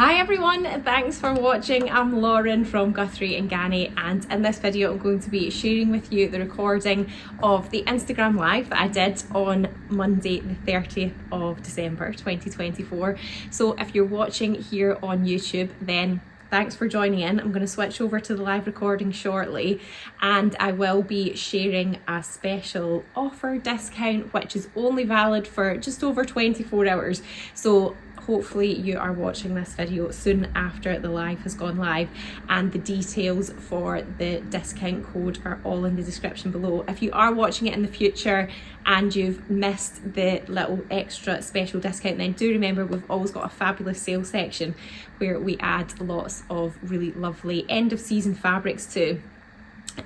Hi everyone, thanks for watching. I'm Lauren from Guthrie and Ganny, and in this video I'm going to be sharing with you the recording of the Instagram live that I did on Monday the 30th of December 2024. So if you're watching here on YouTube, then thanks for joining in. I'm going to switch over to the live recording shortly, and I will be sharing a special offer discount which is only valid for just over 24 hours. So hopefully you are watching this video soon after the live has gone live, and the details for the discount code are all in the description below. If you are watching it in the future and you've missed the little extra special discount, then do remember we've always got a fabulous sale section where we add lots of really lovely end of season fabrics too.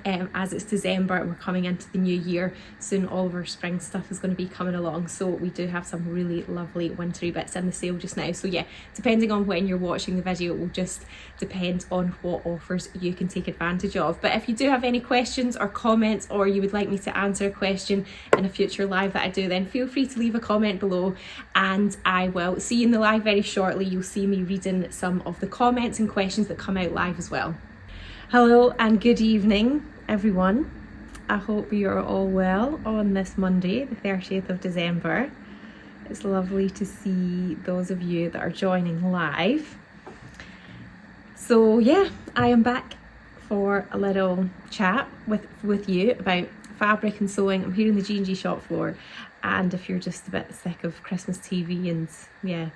As it's December and we're coming into the new year, soon all of our spring stuff is going to be coming along, so we do have some really lovely wintry bits in the sale just now. So yeah, depending on when you're watching the video, it will just depend on what offers you can take advantage of. But if you do have any questions or comments, or you would like me to answer a question in a future live that I do, then feel free to leave a comment below and I will see you in the live very shortly. You'll see me reading some of the comments and questions that come out live as well. Hello and good evening everyone. I hope you're all well on this Monday the 30th of December. It's lovely to see those of you that are joining live. So yeah, I am back for a little chat with you about fabric and sewing. I'm here in the G&G shop floor, and if you're just a bit sick of Christmas TV and yeah,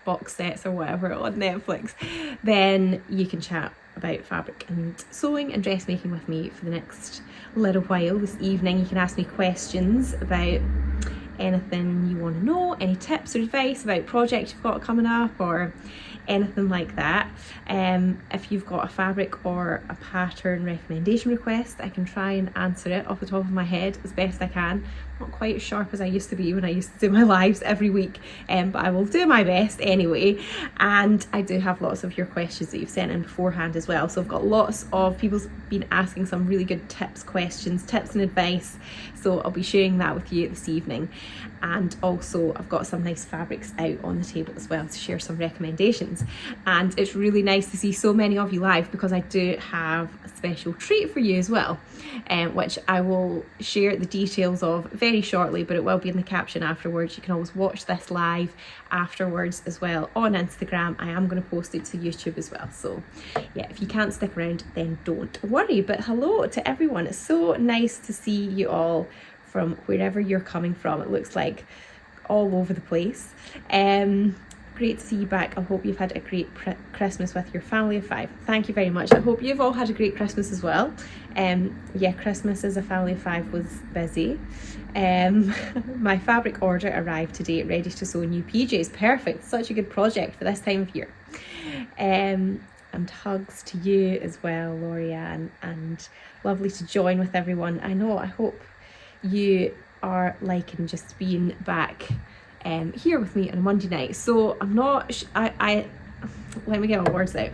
box sets or whatever on Netflix, then you can chat about fabric and sewing and dressmaking with me for the next little while this evening. You can ask me questions about anything you want to know, any tips or advice about projects you've got coming up or anything like that. If you've got a fabric or a pattern recommendation request, I can try and answer it off the top of my head as best I can. Not quite as sharp as I used to be when I used to do my lives every week, but I will do my best anyway. And I do have lots of your questions that you've sent in beforehand as well. So I've got lots of people's been asking some really good tips and advice. So I'll be sharing that with you this evening. And also I've got some nice fabrics out on the table as well to share some recommendations. And it's really nice to see so many of you live, because I do have a special treat for you as well, which I will share the details of very shortly, but it will be in the caption afterwards. You can always watch this live afterwards as well on Instagram. I am going to post it to YouTube as well. So yeah, if you can't stick around, then don't worry. But hello to everyone. It's so nice to see you all from wherever you're coming from. It looks like all over the place. Great to see you back. I hope you've had a great Christmas with your family of 5. Thank you very much. I hope you've all had a great Christmas as well. Yeah, Christmas as a family of 5 was busy. My fabric order arrived today, ready to sew new PJs. Perfect. Such a good project for this time of year. And hugs to you as well, Lorianne, and lovely to join with everyone. I know, I hope you are liking just being back here with me on a Monday night. So I'm not I let me get my words out.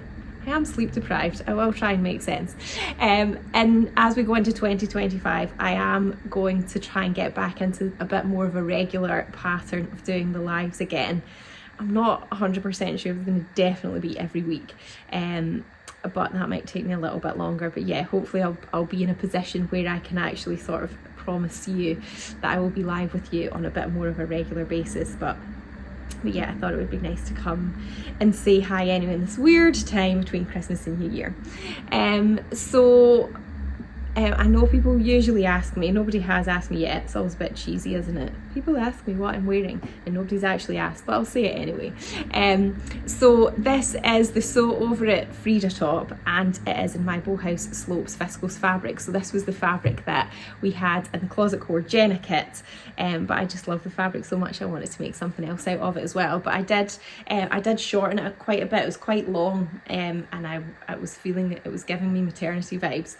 I am sleep deprived. I will try and make sense. And as we go into 2025, I am going to try and get back into a bit more of a regular pattern of doing the lives again. I'm not 100% sure if it's going to definitely be every week, but that might take me a little bit longer. But yeah, hopefully I'll be in a position where I can actually sort of promise you that I will be live with you on a bit more of a regular basis. But yeah, I thought it would be nice to come and say hi anyway in this weird time between Christmas and New Year. I know people usually ask me, nobody has asked me yet, it's always a bit cheesy, isn't it? People ask me what I'm wearing and nobody's actually asked, but I'll say it anyway. So this is the Sew Over It Freida top, and it is in my Bauhaus Slopes Viscose Fabric. So this was the fabric that we had in the Closet Core Jenna kit, but I just love the fabric so much I wanted to make something else out of it as well. But I did shorten it quite a bit. It was quite long, and I was feeling that it was giving me maternity vibes,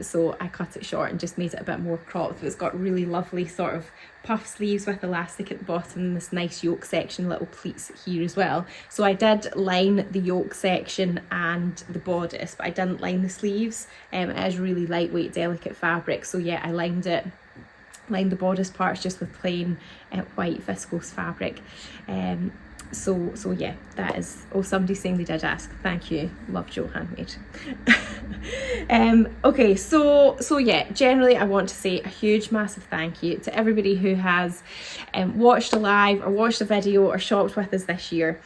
so I cut it short and just made it a bit more cropped. It's got really lovely sort of puff sleeves with elastic at the bottom and this nice yoke section, little pleats here as well. So I did line the yoke section and the bodice, but I didn't line the sleeves. It is really lightweight, delicate fabric, so yeah, I lined the bodice parts just with plain white viscose fabric. so yeah, that is, oh, somebody's saying they did ask, thank you, love Joe Handmade. Okay, so yeah, generally I want to say a huge massive thank you to everybody who has watched a live or watched a video or shopped with us this year,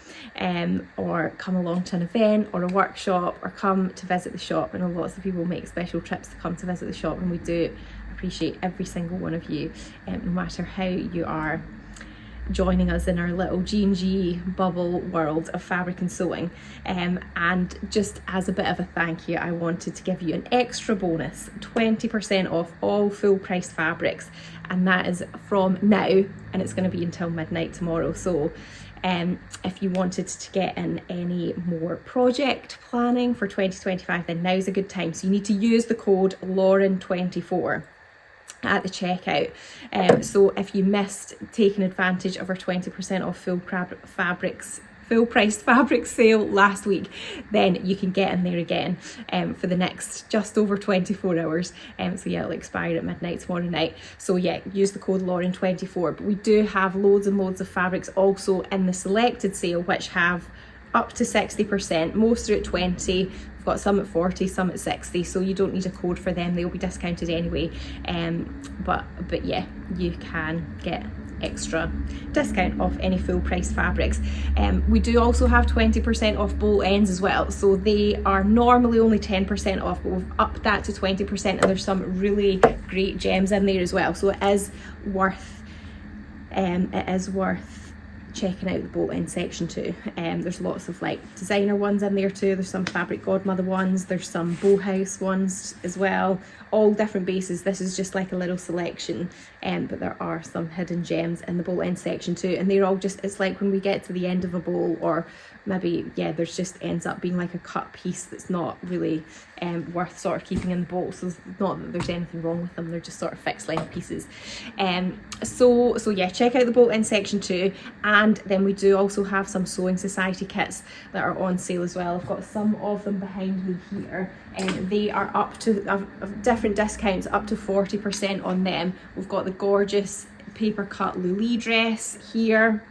or come along to an event or a workshop or come to visit the shop. I know lots of people make special trips to come to visit the shop, and we do appreciate every single one of you, no matter how you are joining us in our little G&G bubble world of fabric and sewing. And just as a bit of a thank you, I wanted to give you an extra bonus, 20% off all full price fabrics, and that is from now, and it's going to be until midnight tomorrow. So if you wanted to get in any more project planning for 2025, then now's a good time. So you need to use the code Lauren24 at the checkout. So if you missed taking advantage of our 20% off full priced fabric sale last week, then you can get in there again for the next just over 24 hours. So yeah, it'll expire at midnight tomorrow night. So yeah, use the code Lauren24. But we do have loads and loads of fabrics also in the selected sale, which have up to 60%. Most are at 20. We've got some at 40, some at 60, so you don't need a code for them, they'll be discounted anyway. But yeah, you can get extra discount off any full price fabrics. We do also have 20% off bolt ends as well, so they are normally only 10% off, but we've upped that to 20%, and there's some really great gems in there as well, so it is worth checking out the bolt end section too. There's lots of like designer ones in there too. There's some Fabric Godmother ones, there's some Bauhaus ones as well, all different bases. This is just like a little selection, but there are some hidden gems in the bolt end section too, and they're all just, it's like when we get to the end of a bowl, or maybe, yeah, there's just ends up being like a cut piece that's not really worth sort of keeping in the bowl. So it's not that there's anything wrong with them, they're just sort of fixed length pieces. So yeah, check out the bolt end section too. And then we do also have some Sewing Society kits that are on sale as well. I've got some of them behind me here, and they are up to different discounts, up to 40% on them. We've got the gorgeous paper cut Lully dress here,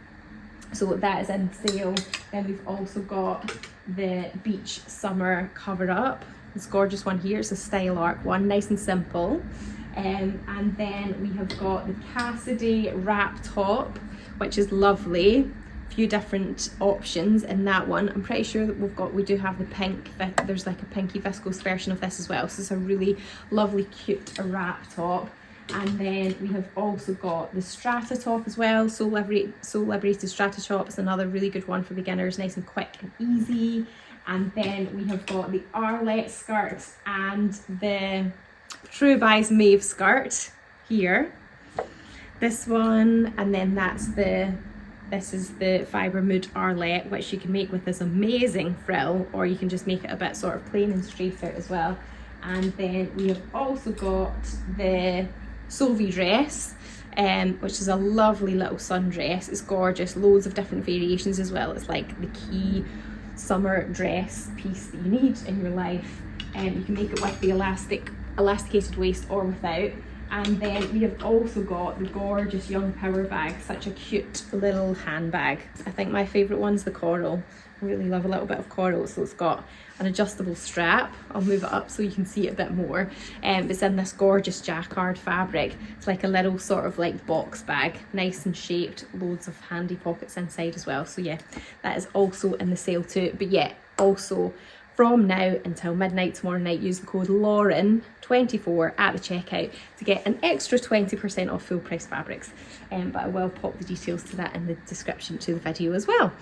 so that is in sale. Then we've also got the beach summer cover up, this gorgeous one here. It's a style arc one, nice and simple. And then we have got the Cassidy wrap top, which is lovely. A few different options in that one. I'm pretty sure that we do have the pink, there's like a pinky viscose version of this as well. So it's a really lovely, cute wrap top. And then we have also got the Strata top as well. Soul Liberated Strata top is another really good one for beginners, nice and quick and easy. And then we have got the Arlette skirt and the True Buys Maeve skirt here. This one, and then this is the Fibre Mood Arlette, which you can make with this amazing frill, or you can just make it a bit sort of plain and straight out as well. And then we have also got the Sylvie dress, which is a lovely little sundress. It's gorgeous, loads of different variations as well. It's like the key summer dress piece that you need in your life. You can make it with the elasticated waist or without. And then we have also got the gorgeous Young Power bag, such a cute little handbag. I think my favourite one's the coral. I really love a little bit of coral. So it's got an adjustable strap. I'll move it up so you can see it a bit more. It's in this gorgeous jacquard fabric. It's like a little sort of like box bag, nice and shaped, loads of handy pockets inside as well. So yeah, that is also in the sale too. But yeah, also from now until midnight tomorrow night, use the code Lauren24 at the checkout to get an extra 20% off full price fabrics. But I will pop the details to that in the description to the video as well.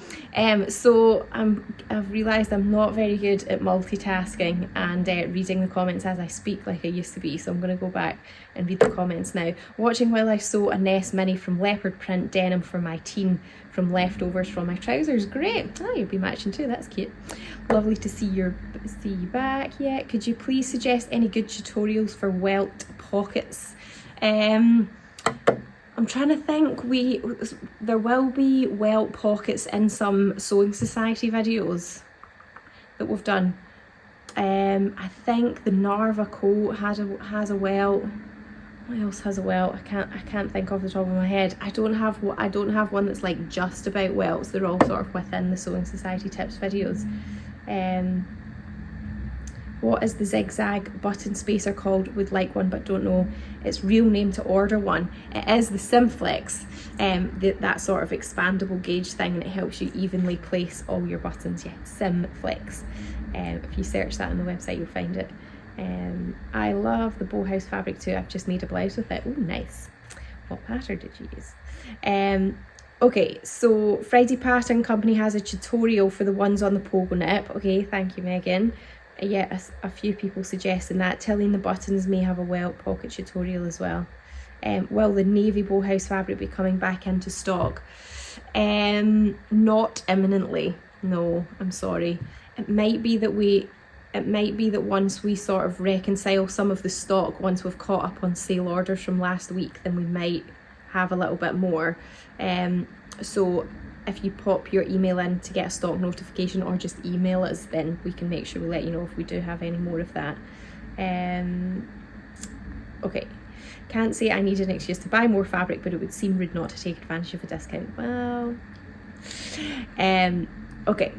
So I've realised I'm not very good at multitasking and reading the comments as I speak like I used to be. So I'm going to go back and read the comments now. Watching while I sew a Nest mini from leopard print denim for my teen from leftovers from my trousers. Great. Oh, you'll be matching too. That's cute. Lovely to see you back. Yeah. Could you please suggest any good tutorials for welt pockets? I'm trying to think. There will be welt pockets in some Sewing Society videos that we've done. I think the Narva coat has a welt. what else has a welt? I can't think off the top of my head. I don't have one that's like just about welts. They're all sort of within the Sewing Society tips videos. What is the zigzag button spacer called? Would like one but don't know its real name to order one. It is the Simflex, that sort of expandable gauge thing, and it helps you evenly place all your buttons. Yeah, Simflex. If you search that on the website, you'll find it. I love the Bauhaus fabric too. I've just made a blouse with it. Oh, nice. What pattern did you use? Okay, so Freida Pattern Company has a tutorial for the ones on the pogo nip. Okay, thank you, Megan. Yeah, a few people suggesting that. Telling the buttons may have a welt pocket tutorial as well. Will the navy Bauhaus fabric be coming back into stock? Not imminently. No, I'm sorry. It might be that once we sort of reconcile some of the stock, once we've caught up on sale orders from last week, then we might have a little bit more. So if you pop your email in to get a stock notification, or just email us, then we can make sure we let you know if we do have any more of that. Okay, can't say I need an excuse to buy more fabric, but it would seem rude not to take advantage of a discount. Well, okay,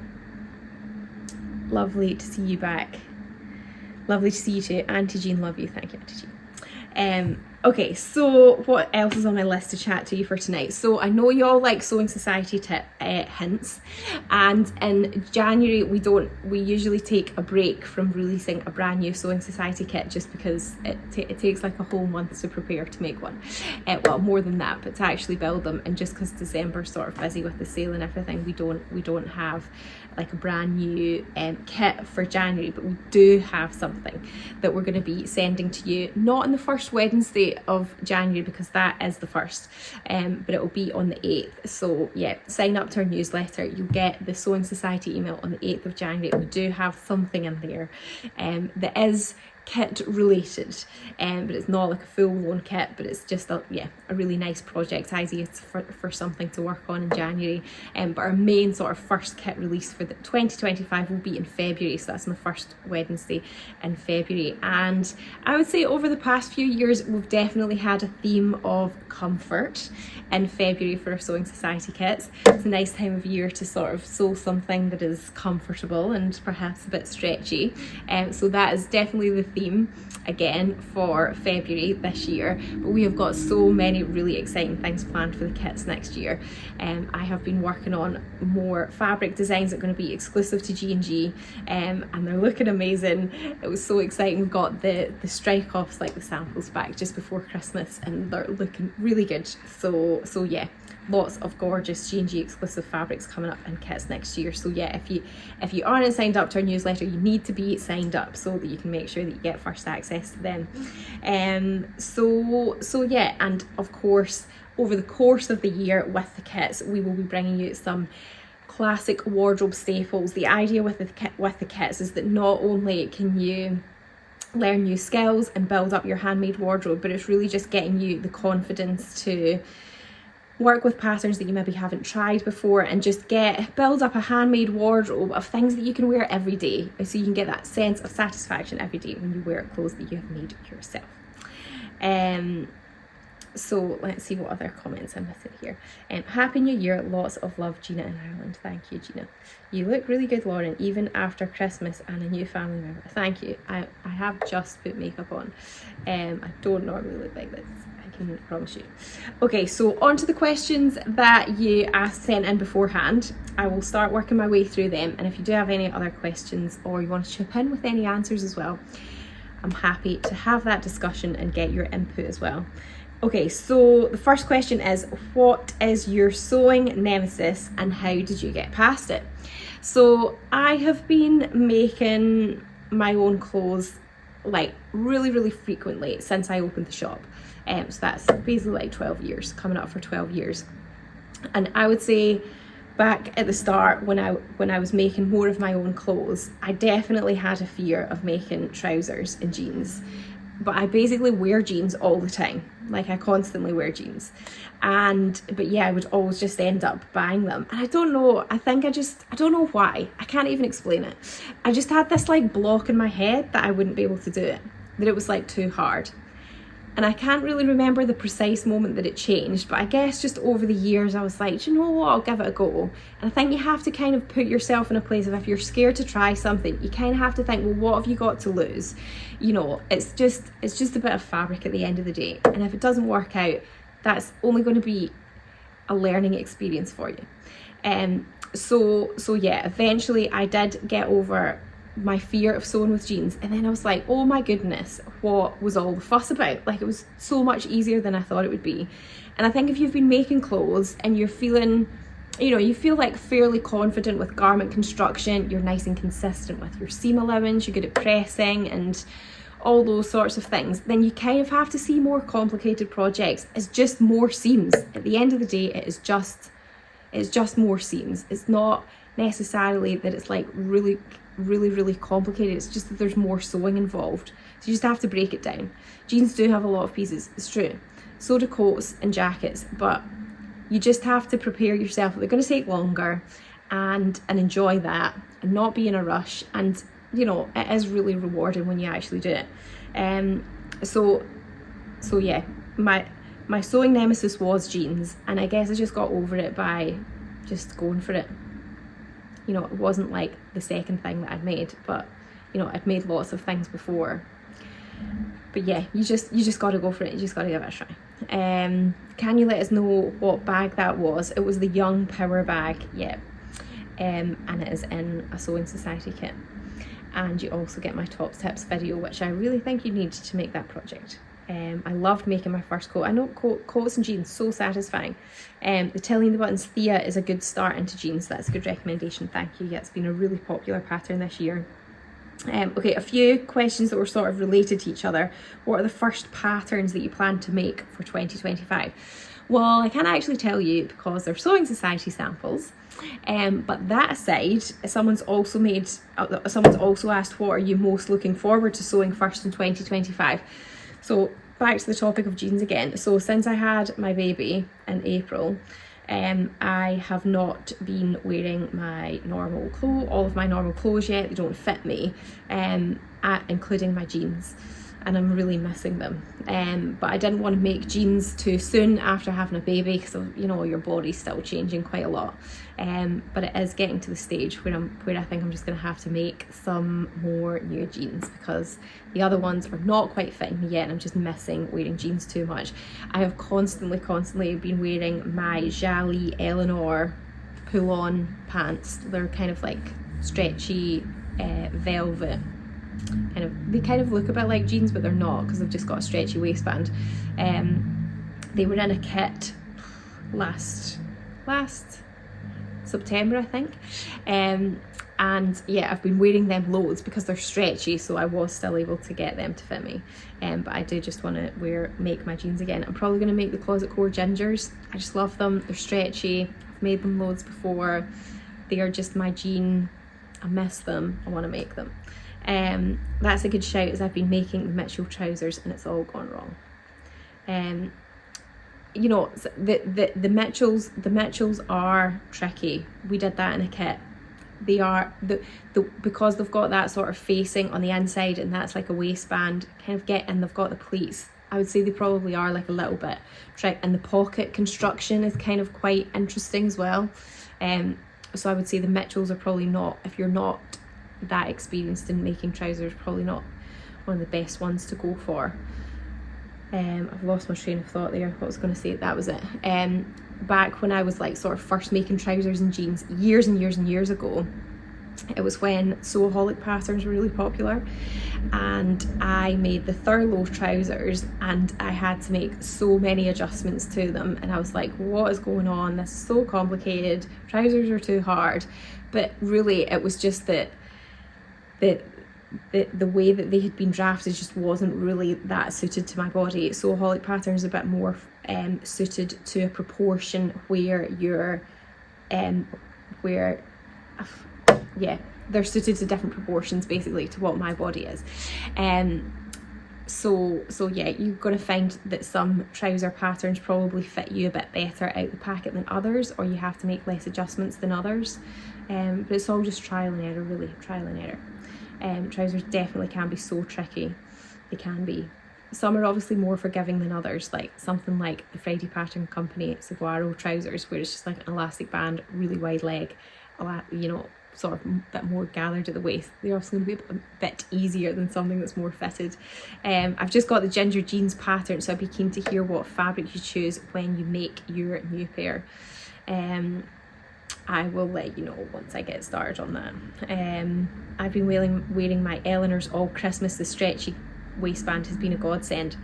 lovely to see you back. Lovely to see you too. Auntie Jean, love you. Thank you, Auntie Jean. Okay, so what else is on my list to chat to you for tonight? So I know you all like Sewing Society tip hints, and in January we usually take a break from releasing a brand new Sewing Society kit, just because it takes like a whole month to prepare to make one. Well, more than that, but to actually build them, and just because December's sort of busy with the sale and everything, we don't have like a brand new kit for January, but we do have something that we're going to be sending to you, not on the first Wednesday of January, because that is the 1st, but it will be on the 8th. So yeah, sign up to our newsletter. You'll get the Sewing Society email on the 8th of January. We do have something in there that is kit related, but it's not like a full-blown kit, but it's just a really nice project idea for something to work on in January. But our main sort of first kit release for the 2025 will be in February, so that's on the first Wednesday in February. And I would say over the past few years we've definitely had a theme of comfort in February for our Sewing Society kits. It's a nice time of year to sort of sew something that is comfortable and perhaps a bit stretchy, so that is definitely the theme again for February this year. But we have got so many really exciting things planned for the kits next year. I have been working on more fabric designs that are going to be exclusive to G&G, and they're looking amazing. It was so exciting. We got the strike offs, like the samples, back just before Christmas, and they're looking really good. So yeah, lots of gorgeous G&G exclusive fabrics coming up in kits next year. So yeah, if you aren't signed up to our newsletter, you need to be signed up so that you can make sure that you get first access to them. So yeah, and of course over the course of the year with the kits, we will be bringing you some classic wardrobe staples. The idea with the kits is that not only can you learn new skills and build up your handmade wardrobe, but it's really just getting you the confidence to work with patterns that you maybe haven't tried before, and just build up a handmade wardrobe of things that you can wear every day, so you can get that sense of satisfaction every day when you wear clothes that you have made yourself. So let's see what other comments I'm missing here. Happy New Year, lots of love, Gina in Ireland. Thank you, Gina. You look really good, Lauren, even after Christmas and a new family member. Thank you. I have just put makeup on. I don't normally look like this, I can promise you. Okay, so on to the questions that you sent in beforehand. I will start working my way through them, and if you do have any other questions or you want to chip in with any answers as well, I'm happy to have that discussion and get your input as well. Okay, so the first question is, what is your sewing nemesis and how did you get past it? So I have been making my own clothes like really frequently since I opened the shop. So that's basically like 12 years, coming up for 12 years. And I would say back at the start, when I was making more of my own clothes, I definitely had a fear of making trousers and jeans. But I basically wear jeans all the time. Like, I constantly wear jeans. But yeah, I would always just end up buying them. And I don't know, I don't know why. I can't even explain it. I just had this like block in my head that I wouldn't be able to do it. That it was like too hard. And I can't really remember the precise moment that it changed, but I guess just over the years I was like, do you know what, I'll give it a go. And I think you have to kind of put yourself in a place of, if you're scared to try something, you kind of have to think, well, what have you got to lose? You know, it's just a bit of fabric at the end of the day. And if it doesn't work out, that's only going to be a learning experience for you. So yeah, eventually I did get over my fear of sewing with jeans, and then I was like, oh my goodness, what was all the fuss about? Like, it was so much easier than I thought it would be. And I think if you've been making clothes and you're feeling, you know, you feel like fairly confident with garment construction, you're nice and consistent with your seam allowance, you're good at pressing and all those sorts of things, then you kind of have to see more complicated projects as just more seams. At the end of the day, it's just more seams. It's not necessarily that it's like really complicated, it's just that there's more sewing involved. So you just have to break it down. Jeans do have a lot of pieces, it's true. So do coats and jackets, but you just have to prepare yourself. They're going to take longer, and enjoy that, and not be in a rush. And you know, it is really rewarding when you actually do it. So yeah, my sewing nemesis was jeans, and I guess I just got over it by just going for it. You know, it wasn't like the second thing that I'd made, but you know, I'd made lots of things before. But yeah, you just got to go for it. You just got to give it a try. Can you let us know what bag that was? It was the Young Power bag, yeah. And it is in a Sewing Society kit. And you also get my top tips video, which I really think you need to make that project. I loved making my first coat. I know coats and jeans, so satisfying. The Tilling the Buttons Thea is a good start into jeans. That's a good recommendation, thank you. Yeah, it's been a really popular pattern this year. Okay, a few questions that were sort of related to each other. What are the first patterns that you plan to make for 2025? Well, I can't actually tell you because they're Sewing Society samples. But that aside, someone's also asked, what are you most looking forward to sewing first in 2025? So back to the topic of jeans again. So since I had my baby in April, I have not been wearing my normal clothes, all of my normal clothes yet. They don't fit me, including my jeans, and I'm really missing them. But I didn't want to make jeans too soon after having a baby, because you know, your body's still changing quite a lot. But it is getting to the stage where I think I'm just going to have to make some more new jeans, because the other ones are not quite fitting me yet, and I'm just missing wearing jeans too much. I have constantly been wearing my Jali Eleanor pull-on pants. They're kind of like stretchy velvet. They kind of look a bit like jeans, but they're not, because they've just got a stretchy waistband. They were in a kit last September, I think. And yeah, I've been wearing them loads because they're stretchy, so I was still able to get them to fit me. But I do just want to make my jeans again. I'm probably going to make the Closet Core Gingers. I just love them. They're stretchy. I've made them loads before. They are just my jean. I miss them. I want to make them. That's a good shout, as I've been making the Mitchell trousers and it's all gone wrong. You know, the Mitchells are tricky. We did that in a kit. They are because they've got that sort of facing on the inside, and that's like a waistband and they've got the pleats. I would say they probably are like a little bit trick, and the pocket construction is kind of quite interesting as well. So I would say the Mitchells are probably not, if you're not that experienced in making trousers, probably not one of the best ones to go for. I've lost my train of thought there. What I was going to say, that was it. Back when I was like sort of first making trousers and jeans years and years ago, it was when Sewaholic patterns were really popular, and I made the Thurlow trousers, and I had to make so many adjustments to them, and I was like, what is going on? This is so complicated. Trousers are too hard. But really it was just that the way that they had been drafted just wasn't really that suited to my body. Sewaholic patterns are a bit more suited to a proportion where you're they're suited to different proportions basically to what my body is. So yeah, you're going to find that some trouser patterns probably fit you a bit better out the packet than others, or you have to make less adjustments than others. But it's all just trial and error, really, trial and error. Trousers definitely can be so tricky. They can be. some are obviously more forgiving than others, like something like the Freida Pattern Company Saguaro trousers, where it's just like an elastic band, really wide leg, you know, sort of a bit more gathered at the waist. They're also going to be a bit easier than something that's more fitted. I've just got the ginger jeans pattern, so I'd be keen to hear what fabric you choose when you make your new pair. I will let you know once I get started on that. I've been wearing my Eleanor's All Christmas. The stretchy waistband has been a godsend.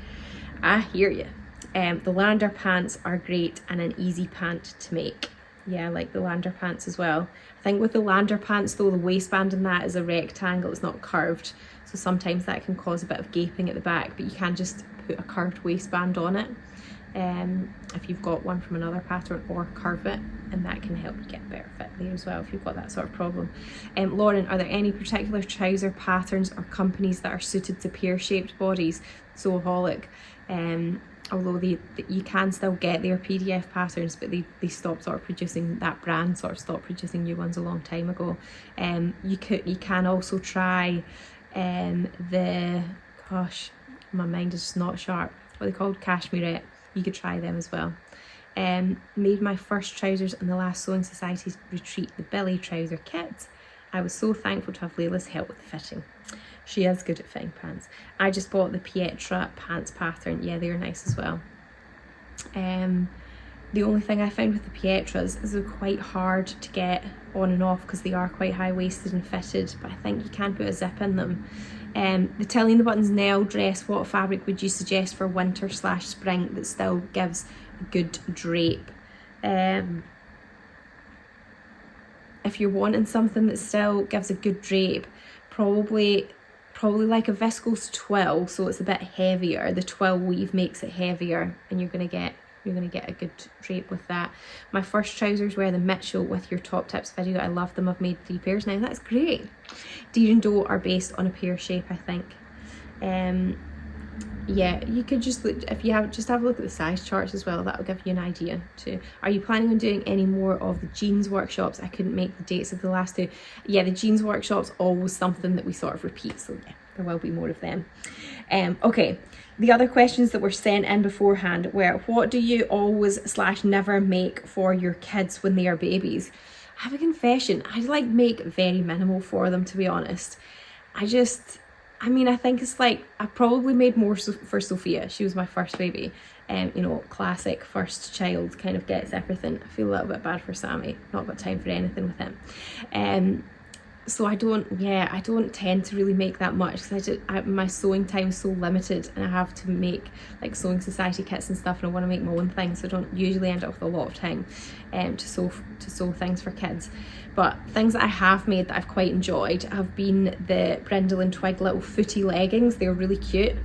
I hear you. The Lander pants are great and an easy pant to make. Yeah, I like the Lander pants as well. I think with the Lander pants though, the waistband in that is a rectangle, it's not curved. So sometimes that can cause a bit of gaping at the back, but you can just put a curved waistband on it. If you've got one from another pattern, or curve it, and that can help you get a better fit there as well if you've got that sort of problem. Lauren, are there any particular trouser patterns or companies that are suited to pear-shaped bodies? Sewaholic. Although you can still get their PDF patterns, but they stopped sort of producing, that brand sort of stopped producing new ones a long time ago. You can also try gosh, my mind is just not sharp, what are they called, Cashmerette. You could try them as well. Made my first trousers in the last Sewing Society's retreat, the Billy trouser kit. I was so thankful to have Layla's help with the fitting. She is good at fitting pants. I just bought the Pietra pants pattern. Yeah, they're nice as well. The only thing I found with the Pietras is they're quite hard to get on and off because they are quite high-waisted and fitted, but I think you can put a zip in them. The Tilly and the Buttons Nell dress, what fabric would you suggest for winter/spring that still gives a good drape? If you're wanting something that still gives a good drape, probably like a viscose twill, so it's a bit heavier. The twill weave makes it heavier, and you're gonna get a good drape with that. My first trousers were the Mitchell with your top tips video. I love them. I've made 3 pairs now. That's great. Deer and Doe are based on a pear shape, I think. Yeah, you could just look, if you have a look at the size charts as well. That'll give you an idea too. Are you planning on doing any more of the jeans workshops? I couldn't make the dates of the last 2. Yeah, the jeans workshops always something that we sort of repeat, so yeah, there will be more of them. Okay, the other questions that were sent in beforehand were, what do you always/never make for your kids when they are babies? I have a confession, I make very minimal for them, to be honest. I think it's like, I probably made more for Sophia. She was my first baby. You know, classic first child kind of gets everything. I feel a little bit bad for Sammy, not got time for anything with him. So I don't tend to really make that much because my sewing time is so limited, and I have to make like Sewing Society kits and stuff, and I want to make my own things, so I don't usually end up with a lot of time to sew things for kids. But things that I have made that I've quite enjoyed have been the Brindle and Twig little footy leggings. They're really cute.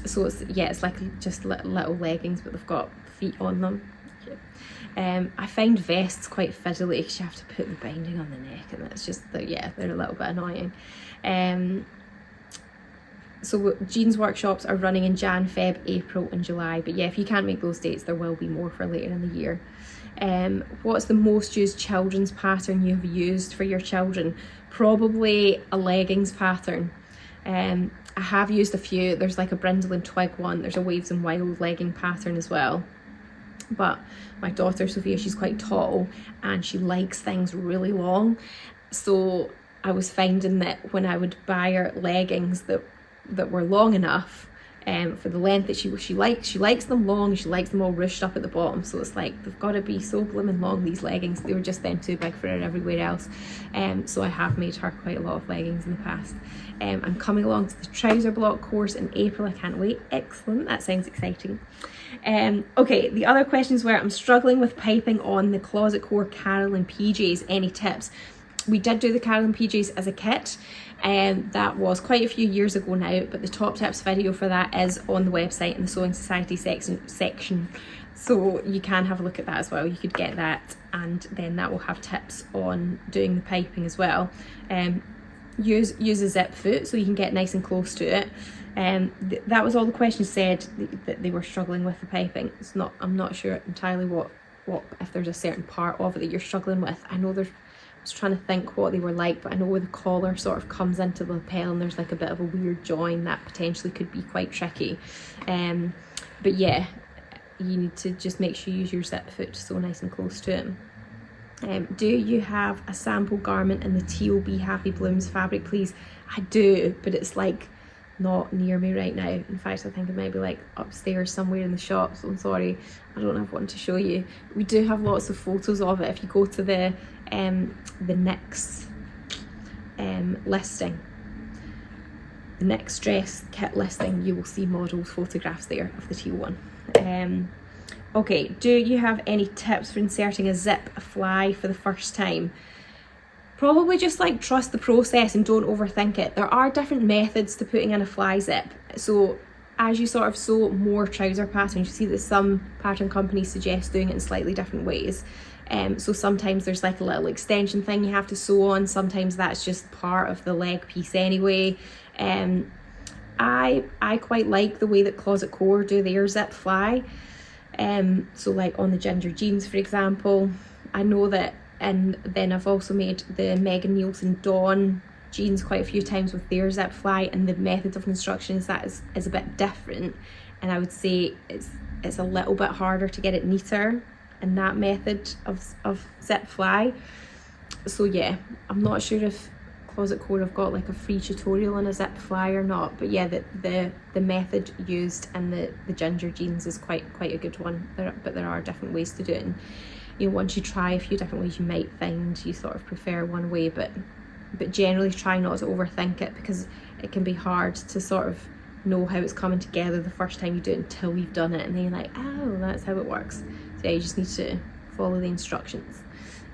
So it's like just little leggings, but they've got feet on them. I find vests quite fiddly because you have to put the binding on the neck, and it's just, they're a little bit annoying. So jeans workshops are running in Jan, Feb, April and July, but yeah, if you can't make those dates, there will be more for later in the year. What's the most used children's pattern you have used for your children? Probably a leggings pattern. I have used a few. There's like a Brindle and Twig one, there's a Waves and Wild legging pattern as well. But my daughter Sophia, she's quite tall and she likes things really long, so I was finding that when I would buy her leggings that were long enough for the length that she likes them long, she likes them all ruched up at the bottom, so it's like they've got to be so blooming long, these leggings. They were just then too big for her everywhere else. So I have made her quite a lot of leggings in the past. I'm coming along to the trouser block course in April. I can't wait. Excellent, that sounds exciting. Okay, the other questions were, I'm struggling with piping on the Closet Core Carol and PJs. Any tips? We did do the Carol and PJs as a kit, and that was quite a few years ago now, but the top tips video for that is on the website in the Sewing Society section, so you can have a look at that as well. You could get that, and then that will have tips on doing the piping as well. Use a zip foot so you can get nice and close to it. That was all the questions said that they were struggling with the piping. I'm not sure entirely what if there's a certain part of it that you're struggling with. I know there's was trying to think what they were like, but I know where the collar sort of comes into the lapel and there's like a bit of a weird join that potentially could be quite tricky. But yeah, you need to just make sure you use your zip foot so nice and close to it. Do you have a sample garment in the teal Be Happy Blooms fabric, please? I do, but it's like not near me right now. In fact, I think it might be like upstairs somewhere in the shop, so I'm sorry, I don't have one to show you. We do have lots of photos of it. If you go to the next listing, the next dress kit listing, you will see models photographs there of the teal one. Okay, do you have any tips for inserting a zip fly for the first time? Probably just like trust the process and don't overthink it. There are different methods to putting in a fly zip. So as you sort of sew more trouser patterns, you see that some pattern companies suggest doing it in slightly different ways. So sometimes there's like a little extension thing you have to sew on. Sometimes that's just part of the leg piece anyway. I quite like the way that Closet Core do their zip fly. So like on the ginger jeans, for example, I know that, and then I've also made the Megan Nielsen Dawn jeans quite a few times with their zip fly, and the method of instructions that is a bit different, and I would say it's a little bit harder to get it neater in that method of zip fly. So yeah, I'm not sure if Closet Core have got like a free tutorial on a zip fly or not, but yeah, the method used in the ginger jeans is quite a good one. But there are different ways to do it, and you know, once you try a few different ways, you might find you sort of prefer one way, but generally try not to overthink it, because it can be hard to sort of know how it's coming together the first time you do it until you've done it, and then you're like, oh, that's how it works. So yeah, you just need to follow the instructions.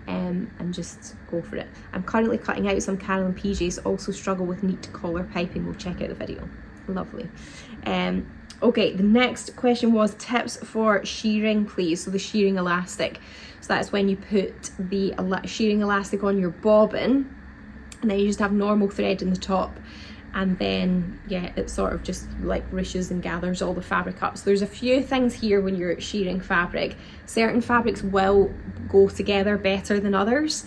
And just go for it. I'm currently cutting out some Carolyn PJs, also struggle with neat collar piping. We'll check out the video. Lovely. Okay, the next question was tips for shearing, please. So the shearing elastic. So that's when you put the shearing elastic on your bobbin, and then you just have normal thread in the top, and then yeah, it sort of just like ruches and gathers all the fabric up. So there's a few things here when you're shearing fabric. Certain fabrics will go together better than others,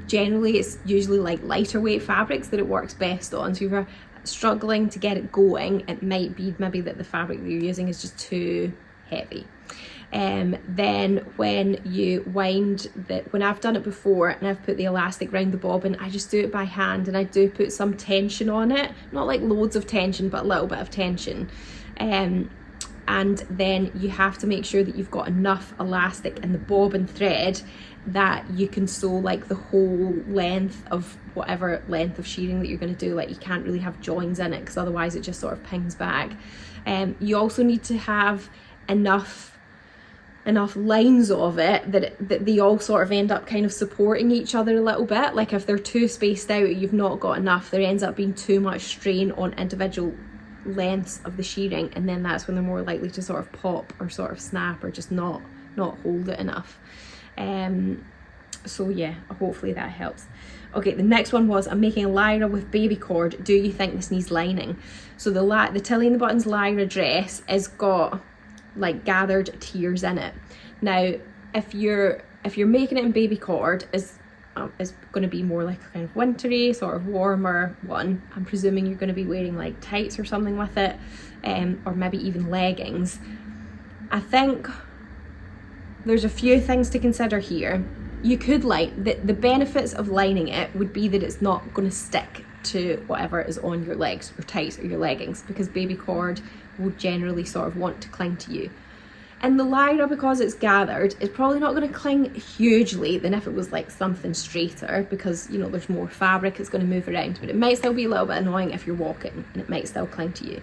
generally it's usually like lighter weight fabrics that it works best on. So if you're struggling to get it going, it might be maybe that the fabric that you're using is just too heavy. Then when you wind when I've done it before and I've put the elastic around the bobbin, I just do it by hand, and I do put some tension on it, not like loads of tension, but a little bit of tension. And then you have to make sure that you've got enough elastic in the bobbin thread that you can sew like the whole length of whatever length of shearing that you're going to do. Like you can't really have joins in it, because otherwise it just sort of pings back. You also need to have enough lines of it that they all sort of end up kind of supporting each other a little bit. Like if they're too spaced out, you've not got enough, there ends up being too much strain on individual lengths of the shearing, and then that's when they're more likely to sort of pop or sort of snap or just not hold it enough. So yeah, hopefully that helps. Okay, the next one was, I'm making a lyra with baby cord, do you think this needs lining? So the Tilly and the Buttons lyra dress has got like gathered tiers in it. Now if you're making it in baby cord, is going to be more like a kind of wintry sort of warmer one. I'm presuming you're going to be wearing like tights or something with it, or maybe even leggings. I think there's a few things to consider here. You could the benefits of lining it would be that it's not going to stick to whatever is on your legs, your tights or your leggings, because baby cord will generally sort of want to cling to you. And the lyra, because it's gathered, is probably not going to cling hugely than if it was like something straighter, because you know there's more fabric, it's going to move around, but it might still be a little bit annoying if you're walking, and it might still cling to you.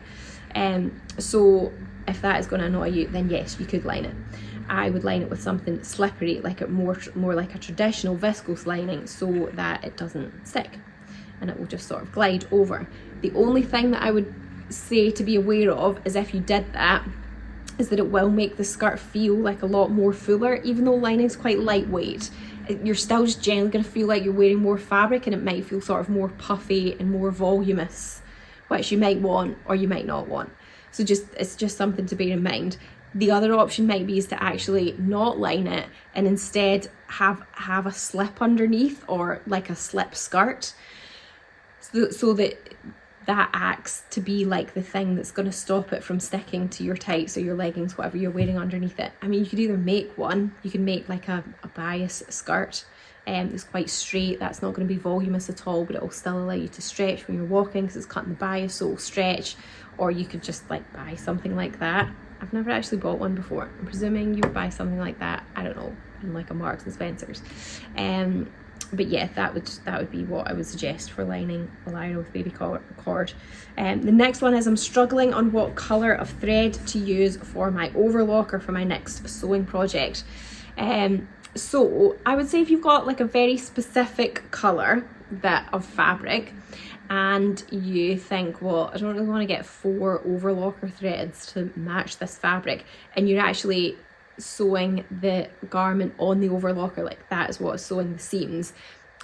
So if that is going to annoy you, then yes, you could line it. I would line it with something slippery, like more like a traditional viscose lining, so that it doesn't stick and it will just sort of glide over. The only thing that I would say to be aware of is if you did that, is that it will make the skirt feel like a lot more fuller. Even though lining is quite lightweight, you're still just generally going to feel like you're wearing more fabric, and it might feel sort of more puffy and more voluminous, which you might want or you might not want. So it's just something to bear in mind. The other option might be is to actually not line it and instead have a slip underneath, or like a slip skirt, so that acts to be like the thing that's going to stop it from sticking to your tights or your leggings, whatever you're wearing underneath it. I mean, you could either make one, you can make like a bias skirt that's quite straight, that's not going to be voluminous at all, but it will still allow you to stretch when you're walking because it's cutting the bias, so it'll stretch. Or you could just like buy something like that. I've never actually bought one before. I'm presuming you would buy something like that, I don't know, in like a Marks and Spencer's. But yeah, that would be what I would suggest for lining a liner with baby cord. The next one is, I'm struggling on what colour of thread to use for my overlocker for my next sewing project. So I would say if you've got like a very specific colour of fabric, and you think, well, I don't really want to get 4 overlocker threads to match this fabric, and you're actually sewing the garment on the overlocker, like that is what's sewing the seams,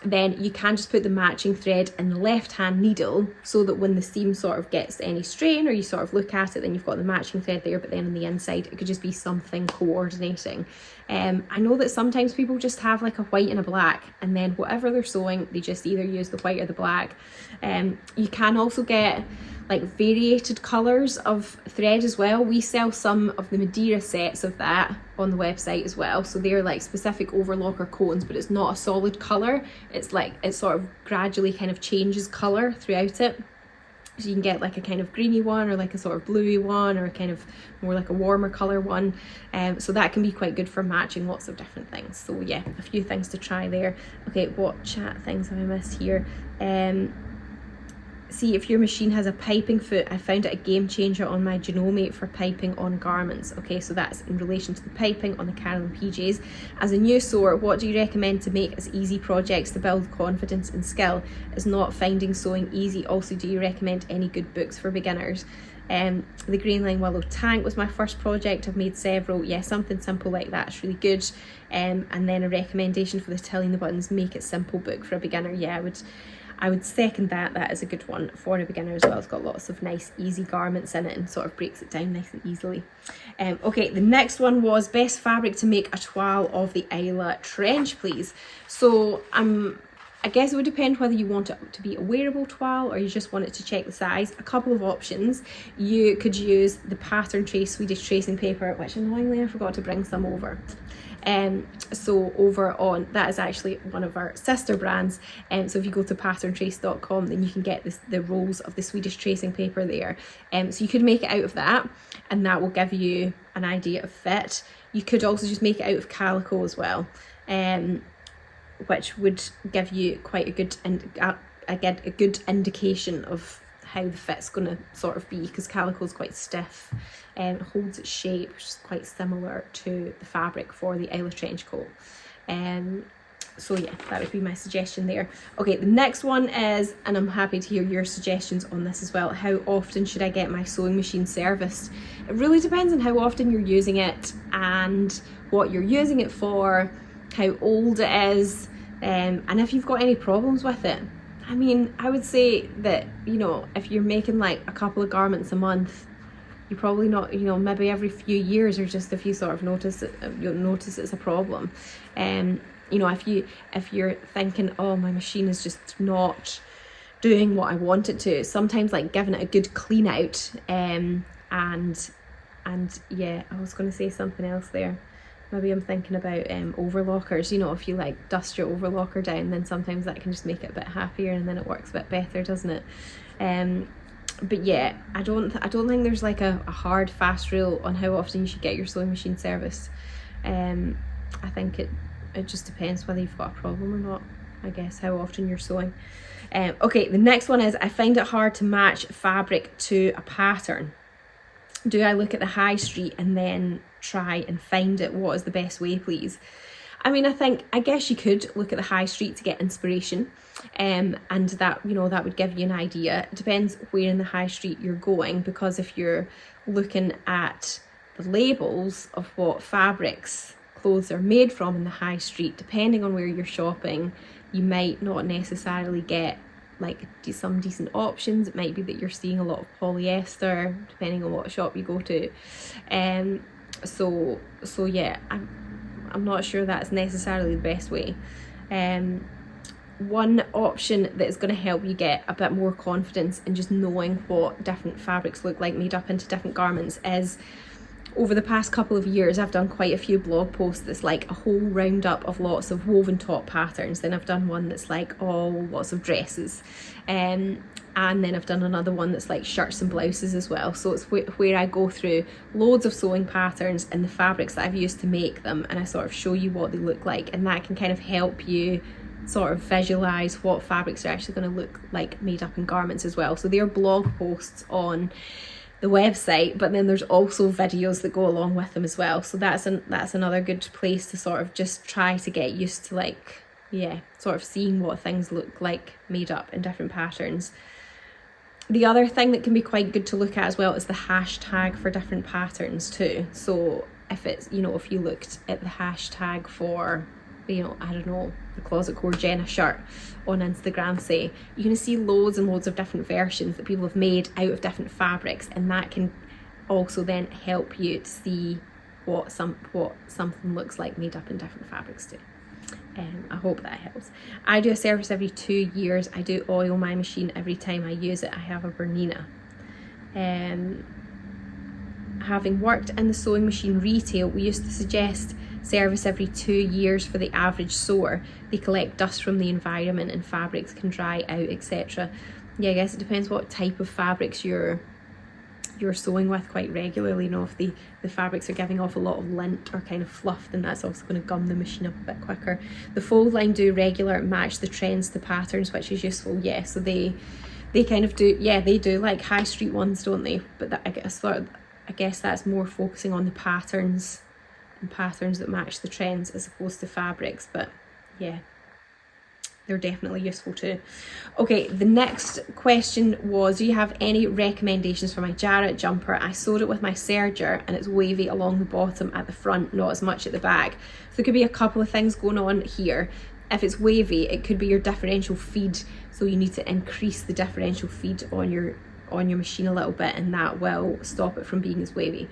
then you can just put the matching thread in the left hand needle, so that when the seam sort of gets any strain, or you sort of look at it, then you've got the matching thread there, but then on the inside it could just be something coordinating. I know that sometimes people just have like a white and a black, and then whatever they're sewing, they just either use the white or the black. You can also get like variated colours of thread as well. We sell some of the Madeira sets of that on the website as well, so they're like specific overlocker cones, but it's not a solid colour, it's like it sort of gradually kind of changes colour throughout it. So you can get like a kind of greeny one, or like a sort of bluey one, or a kind of more like a warmer colour one. So that can be quite good for matching lots of different things. So yeah, a few things to try there. Okay, what chat things have I missed here? See, if your machine has a piping foot, I found it a game changer on my Genome for piping on garments. Okay, so that's in relation to the piping on the Carolyn PJs. As a new sewer, what do you recommend to make as easy projects to build confidence and skill? Is not finding sewing easy? Also, do you recommend any good books for beginners? The Green Line Willow Tank was my first project. I've made several. Yeah, something simple like that is really good. And then a recommendation for the Tilling the Buttons, Make It Simple book for a beginner. Yeah, I would second that. That is a good one for a beginner as well. It's got lots of nice easy garments in it and sort of breaks it down nice and easily. Okay, the next one was best fabric to make a toile of the Isla trench, please. So I guess it would depend whether you want it to be a wearable toile or you just want it to check the size. A couple of options. You could use the Pattern Trace Swedish tracing paper, which annoyingly I forgot to bring some over. So over on, that is actually one of our sister brands, so if you go to patterntrace.com, then you can get the rolls of the Swedish tracing paper there. So you could make it out of that, and that will give you an idea of fit. You could also just make it out of calico as well, which would give you quite a good indication of how the fit's going to sort of be, because calico is quite stiff and holds its shape, which is quite similar to the fabric for the Isla trench coat. So yeah, that would be my suggestion there. Okay, the next one is, and I'm happy to hear your suggestions on this as well, how often should I get my sewing machine serviced? It really depends on how often you're using it and what you're using it for, how old it is, and if you've got any problems with it. I mean, I would say that, you know, if you're making like a couple of garments a month, you're probably not, you know, maybe every few years, or just if you sort of notice it, you'll notice it's a problem. You know, if you're thinking, oh, my machine is just not doing what I want it to, sometimes like giving it a good clean out, and yeah, I was going to say something else there. Maybe I'm thinking about overlockers. You know, if you like dust your overlocker down, then sometimes that can just make it a bit happier, and then it works a bit better, doesn't it? But yeah, I don't think there's like a hard fast rule on how often you should get your sewing machine serviced. I think it just depends whether you've got a problem or not, I guess, how often you're sewing. Okay, the next one is, I find it hard to match fabric to a pattern. Do I look at the high street and then try and find it? What is the best way, please? I mean, I guess you could look at the high street to get inspiration, and that, you know, that would give you an idea. It depends where in the high street you're going, because if you're looking at the labels of what fabrics clothes are made from in the high street, depending on where you're shopping, you might not necessarily get like some decent options. It might be that you're seeing a lot of polyester, depending on what shop you go to. So yeah, I'm not sure that's necessarily the best way. One option that is going to help you get a bit more confidence in just knowing what different fabrics look like made up into different garments is, over the past couple of years, I've done quite a few blog posts that's like a whole roundup of lots of woven top patterns. Then I've done one that's like lots of dresses. And then I've done another one that's like shirts and blouses as well. So it's where I go through loads of sewing patterns and the fabrics that I've used to make them, and I sort of show you what they look like, and that can kind of help you sort of visualize what fabrics are actually going to look like made up in garments as well. So there are blog posts on the website, but then there's also videos that go along with them as well. So that's another good place to sort of just try to get used to, like, yeah, sort of seeing what things look like made up in different patterns. The other thing that can be quite good to look at as well is the hashtag for different patterns too. So if it's, you know, if you looked at the hashtag for, you know, I don't know, the Closet Core Jenna shirt on Instagram, say, you're going to see loads and loads of different versions that people have made out of different fabrics, and that can also then help you to see what something looks like made up in different fabrics too. I hope that helps. I do a service every 2 years. I do oil my machine every time I use it. I have a Bernina. Having worked in the sewing machine retail, we used to suggest service every 2 years for the average sewer. They collect dust from the environment and fabrics can dry out, etc. Yeah, I guess it depends what type of fabrics you're sewing with quite regularly. You know, if the fabrics are giving off a lot of lint or kind of fluff, then that's also going to gum the machine up a bit quicker. The fold line do regular match the trends to patterns, which is useful. Yeah, so they kind of do, yeah, they do like high street ones, don't they? But that, I guess that's more focusing on the patterns and patterns that match the trends as opposed to fabrics. But yeah, they're definitely useful too. Okay, the next question was, do you have any recommendations for my Jarrett jumper? I sewed it with my serger and it's wavy along the bottom at the front, not as much at the back. So there could be a couple of things going on here. If it's wavy, it could be your differential feed, so you need to increase the differential feed on your machine a little bit, and that will stop it from being as wavy.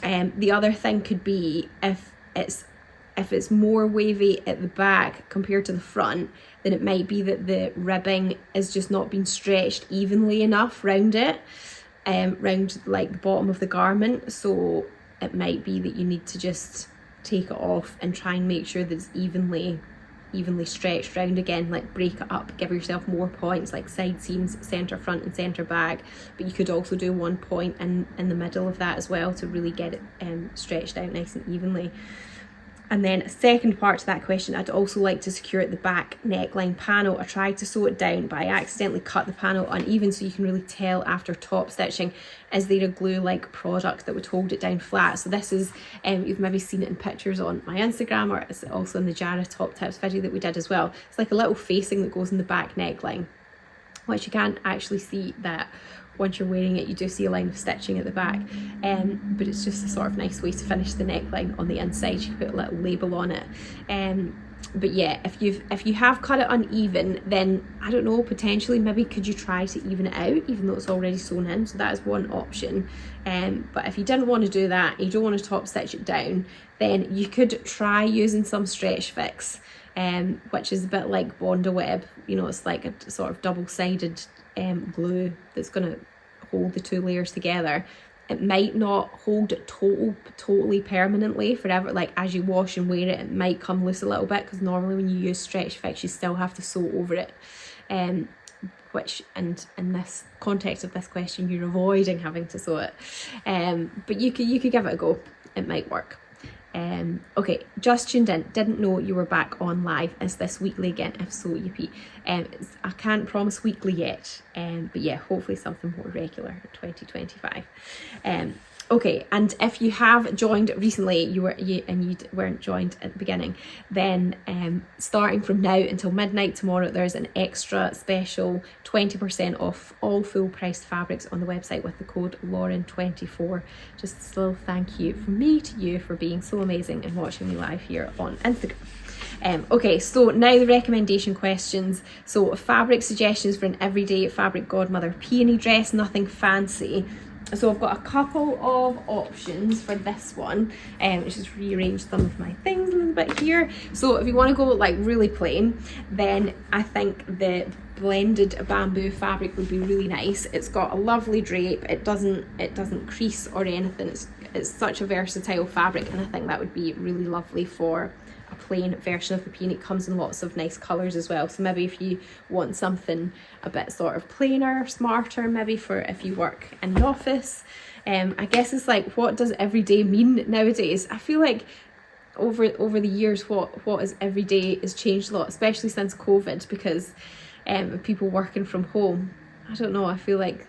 The other thing could be if it's more wavy at the back compared to the front, then it might be that the ribbing is just not being stretched evenly enough round it, round like the bottom of the garment. So it might be that you need to just take it off and try and make sure that it's evenly stretched round again, like break it up, give yourself more points, like side seams, centre front and centre back. But you could also do 1 point in the middle of that as well to really get it stretched out nice and evenly. And then a second part to that question, I'd also like to secure the back neckline panel. I tried to sew it down, but I accidentally cut the panel uneven, so you can really tell after top stitching, is there a glue-like product that would hold it down flat? So this is, you've maybe seen it in pictures on my Instagram, or it's also in the Jarrett top tips video that we did as well. It's like a little facing that goes in the back neckline, which you can't actually see that once you're wearing it. You do see a line of stitching at the back, but it's just a sort of nice way to finish the neckline on the inside. You put a little label on it. But yeah, if you have cut it uneven, then I don't know, potentially maybe could you try to even it out even though it's already sewn in? So that is one option. But if you didn't want to do that and you don't want to top stitch it down, then you could try using some stretch fix, which is a bit like Bonda Web. You know, it's like a sort of double-sided glue that's going to hold the two layers together. It might not hold it totally permanently forever. Like as you wash and wear it, it might come loose a little bit, because normally when you use stretch fix you still have to sew over it, which, and in this context of this question, you're avoiding having to sew it, but you could give it a go. It might work. Okay, just tuned in, didn't know you were back on live. Is this weekly again? If so, yippee. I can't promise weekly yet, but yeah, hopefully something more regular in 2025. Okay, and if you have joined recently, you weren't joined at the beginning, then starting from now until midnight tomorrow, there's an extra special 20% off all full priced fabrics on the website with the code Lauren24. Just a little thank you from me to you for being so amazing and watching me live here on Instagram. Okay, so now the recommendation questions. So fabric suggestions for an everyday fabric godmother peony dress, nothing fancy. So I've got a couple of options for this one. Just rearrange some of my things a little bit here. So if you want to go like really plain, then I think the blended bamboo fabric would be really nice. It's got a lovely drape. It doesn't crease or anything. It's such a versatile fabric, and I think that would be really lovely for a plain version of the peony. It comes in lots of nice colours as well. So maybe if you want something a bit sort of plainer, smarter, maybe for if you work in the office. I guess it's like, what does everyday mean nowadays? I feel like over the years, what is everyday has changed a lot, especially since COVID, because people working from home. I don't know, I feel like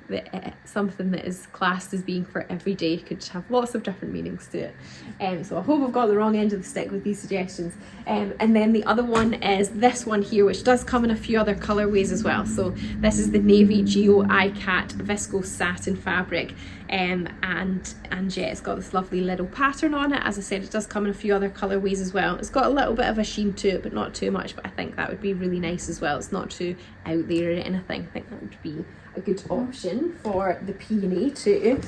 something that is classed as being for everyday could have lots of different meanings to it. So I hope I've got the wrong end of the stick with these suggestions. And then the other one is this one here, which does come in a few other colourways as well. So this is the Navy Geo iCat Viscose Satin Fabric. And yeah, it's got this lovely little pattern on it. As I said, it does come in a few other colourways as well. It's got a little bit of a sheen to it, but not too much. But I think that would be really nice as well. It's not too out there or anything. I think that would be a good option for the peony too.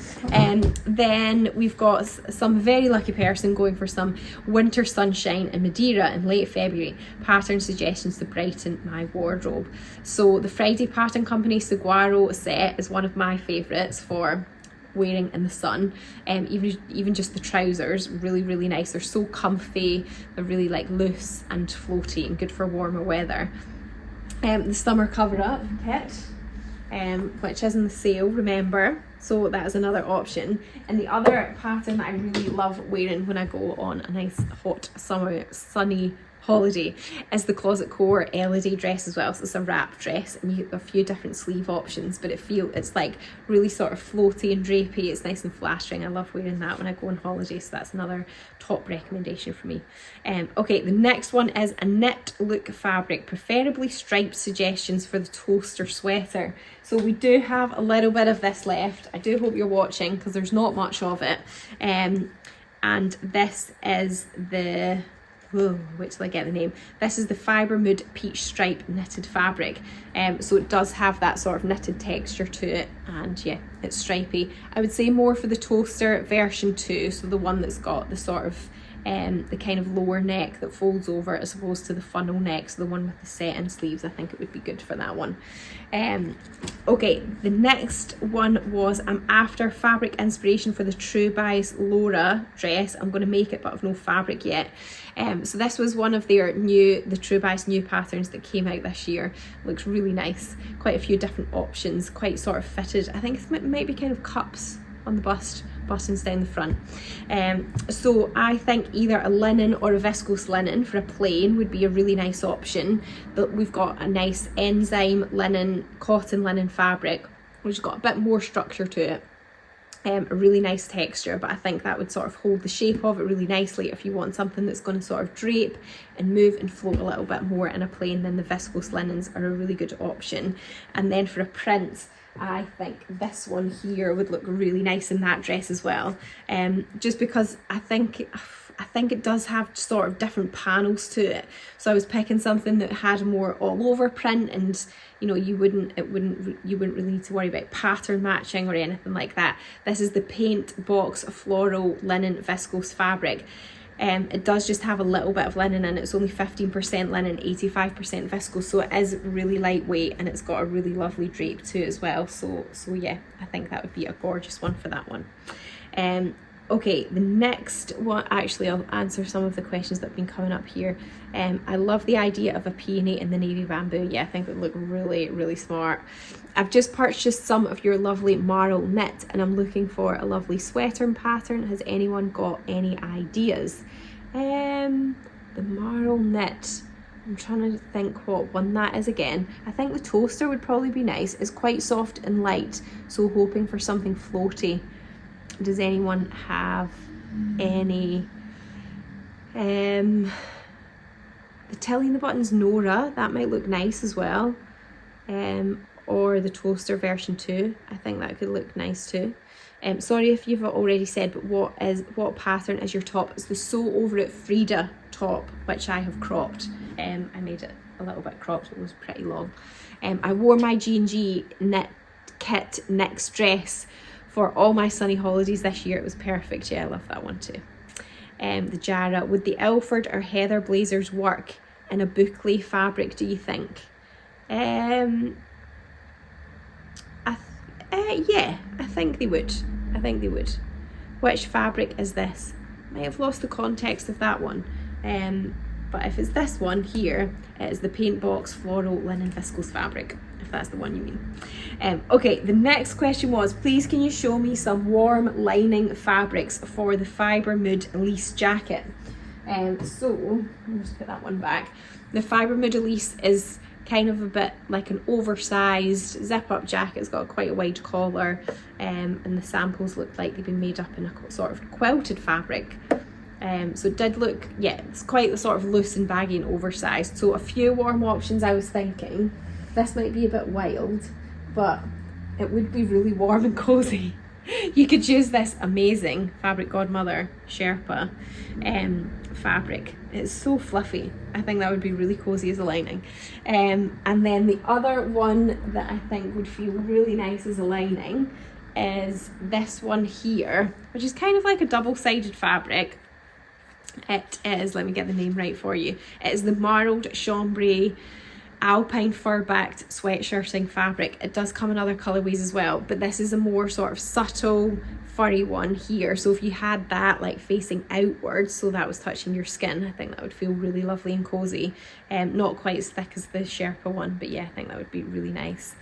Then we've got some very lucky person going for some winter sunshine in Madeira in late February. Pattern suggestions to brighten my wardrobe. So the Freida pattern company Saguaro set is one of my favourites for wearing in the sun. Even just the trousers, really nice. They're so comfy, they're really like loose and floaty and good for warmer weather. The summer cover up kit, which is in the sale, remember, so that is another option. And the other pattern that I really love wearing when I go on a nice hot summer sunny holiday is the Closet Core Elodie dress as well. So it's a wrap dress, and you have a few different sleeve options, but it's like really sort of floaty and drapey. It's nice and flashing. I love wearing that when I go on holiday, so that's another top recommendation for me. Okay, the next one is a knit look fabric, preferably striped suggestions for the toaster sweater. So we do have a little bit of this left. I do hope you're watching because there's not much of it. And this is the, wait till I get the name. This is the Fibre Mood Peach Stripe knitted fabric. So it does have that sort of knitted texture to it, and yeah, it's stripy. I would say more for the toaster version 2, so the one that's got the sort of the kind of lower neck that folds over as opposed to the funnel neck, so the one with the set-in sleeves. I think it would be good for that one. Okay, the next one was I'm after fabric inspiration for the True Buys Laura dress. I'm going to make it, but I've no fabric yet. So this was one of the True Buys new patterns that came out this year. Looks really nice. Quite a few different options, quite sort of fitted. I think it might be kind of cups on the buttons down the front. So I think either a linen or a viscose linen for a plain would be a really nice option. But we've got a nice enzyme linen, cotton linen fabric, which has got a bit more structure to it. A really nice texture, but I think that would sort of hold the shape of it really nicely if you want something that's going to sort of drape and move and float a little bit more in a plain. Then the viscose linens are a really good option. And then for a print, I think this one here would look really nice in that dress as well, just because I think it does have sort of different panels to it. So I was picking something that had more all over print, and you know, you wouldn't really need to worry about pattern matching or anything like that. This is the Paint Box Floral Linen Viscose Fabric. It does just have a little bit of linen in it. It's only 15% linen, 85% viscose, so it is really lightweight, and it's got a really lovely drape to it as well. So yeah, I think that would be a gorgeous one for that one. Okay, the next one, actually I'll answer some of the questions that have been coming up here. I love the idea of a peony in the navy bamboo. Yeah, I think it would look really smart. I've just purchased some of your lovely marl knit, and I'm looking for a lovely sweater pattern. Has anyone got any ideas? The marl knit, I'm trying to think what one that is again. I think the toaster would probably be nice. It's quite soft and light, so hoping for something floaty. Does anyone have any? The Tilly and the Buttons Nora, that might look nice as well. Or the toaster version 2, I think that could look nice too. Sorry if you've already said, but what pattern is your top? It's the Sew Over It Freida top, which I have cropped. I made it a little bit cropped, it was pretty long. I wore my G&G knit kit next dress for all my sunny holidays this year. It was perfect. Yeah, I love that one too. The Jara, would the Ilford or Heather blazers work in a boucle fabric, do you think? Yeah, I think they would. I think they would. Which fabric is this? Might have lost the context of that one. But if it's this one here, it is the Paint Box Floral Linen Viscose Fabric, if that's the one you mean. Okay, the next question was, please can you show me some warm lining fabrics for the Fibre Mood Elise jacket? So, I'll just put that one back. The Fibre Mood Elise is kind of a bit like an oversized zip-up jacket. It's got quite a wide collar, and the samples look like they've been made up in a sort of quilted fabric. So it did look, yeah, it's quite the sort of loose and baggy and oversized. So a few warm options I was thinking. This might be a bit wild, but it would be really warm and cozy. You could use this amazing Fabric Godmother Sherpa fabric. It's so fluffy. I think that would be really cozy as a lining. And then the other one that I think would feel really nice as a lining is this one here, which is kind of like a double-sided fabric. It is, let me get the name right for you, it is the Marled Chambray Alpine fur-backed sweatshirting fabric. It does come in other colourways as well, but this is a more sort of subtle furry one here. So if you had that like facing outwards, so that was touching your skin, I think that would feel really lovely and cozy. Not quite as thick as the Sherpa one, but yeah, I think that would be really nice.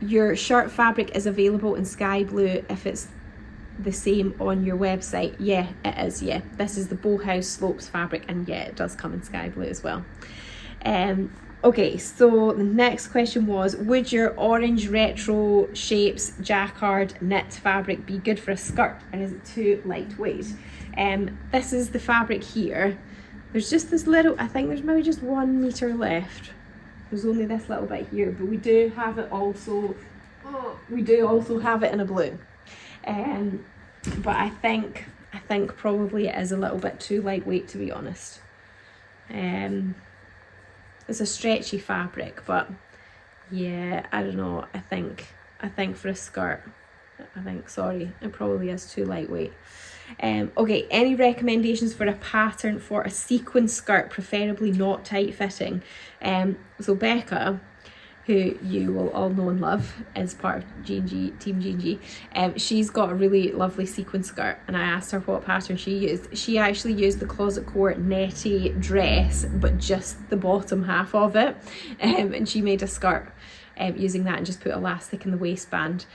Your shirt fabric is available in sky blue if it's the same on your website. Yeah, it is. Yeah, this is the Bauhaus Slopes fabric, and yeah, it does come in sky blue as well. Okay, so the next question was, would your orange retro shapes jacquard knit fabric be good for a skirt, and is it too lightweight? This is the fabric here. There's just this little, I think there's maybe just 1 meter left. There's only this little bit here, but we do have it also, we do also have it in a blue. But I think probably it is a little bit too lightweight, to be honest. It's a stretchy fabric, but yeah, I don't know. I think for a skirt, sorry, it probably is too lightweight. Okay, any recommendations for a pattern for a sequin skirt, preferably not tight fitting? So Becca, who you will all know and love, is part of G&G, Team G&G. She's got a really lovely sequin skirt, and I asked her what pattern she used. She actually used the Closet Core netty dress, but just the bottom half of it, and she made a skirt using that and just put elastic in the waistband